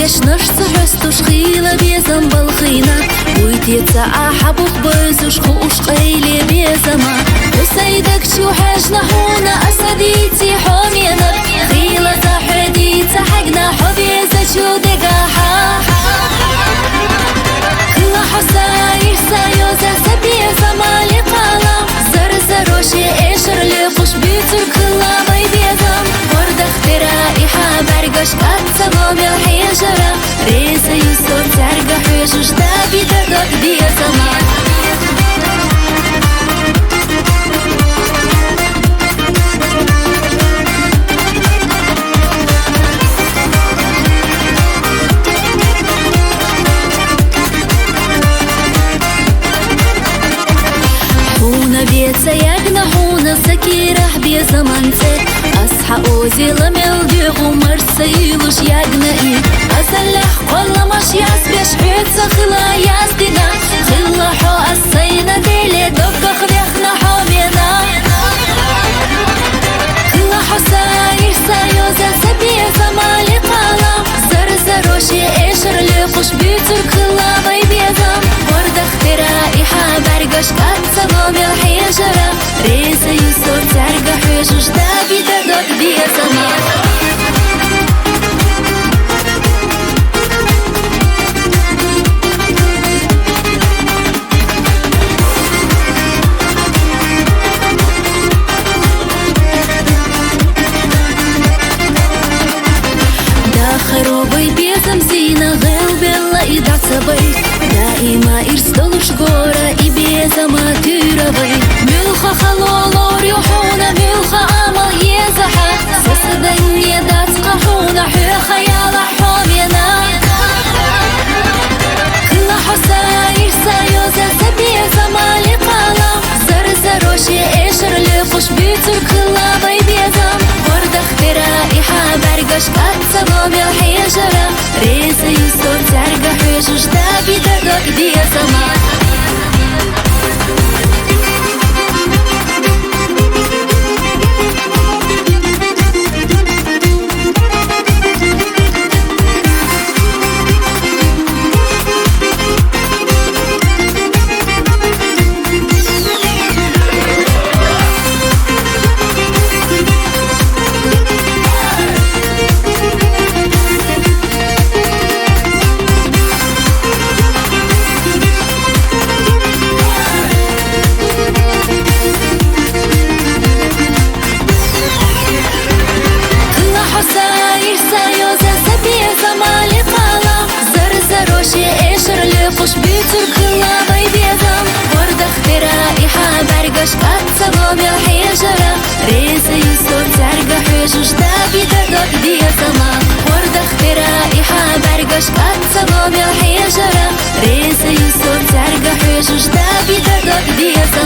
بيش نرسو حستوش خيلة بيزم بالخينا ويتيتسا أحبوخ بيزوش خوش قيلي بيزما وسيدك شو حاجنا هونا أسديتي حومينا خيلة تحديتي حقنا حبيزة شو دقاحا خيلة حساير سايوزة سبيزة مالي قالا زرزروشي إيشر لفوش بيتر كلا بيبيزم ورد اخترائي حابرقش أتسبو بالحيجرة ريسة يسور ترقى حيجوش دابي تردك بيزما سيقنا حونا سكيرح بيا زمانتي أصحى أوزي لميلدي غمر سيلوش يقنا إيه أسلح قول مش يسبش بيتسا خلا يسدنا خلا حو أسينا ديلي دبق خبيخنا حومينا خلا حو ساير سايوزا سبيا زمالي قالا زرزروشي إيشر لفوش بيتر خلا بيبيزم ورد اخترائي حابرقش أتسبو بالحيجرة ريسة يسور ترقى حيجوش دابي تردك بيزما خروبي بيزم زينة غير بالله إيدع سبي دائما إرسلوش غورة إبيزما تيربي ملخا خلولو ريوحونا ملخا عمل يزحا سسدن يدات قحونا حي خيالة حومينا خلا حساير سايوزة سبيزما لقالا زرزروشي إيشر لفوش بيتر كلا بيبيزم ورد اخترائي حابرقش أتسبو بالحيجرة ريسة يسور ترقى حيجوش دابي تردك بيزما خوش بيتر كلا بيبيزم ورد اخترائي حابرقش أتسبو بالحيجرة ريسة يسور ترقى حيجوش دابي تردك بيزما ورد اخترائي حابرقش أتسبو بالحيجرة ريسة يسور ترقى حيجوش دابي تردك بيزما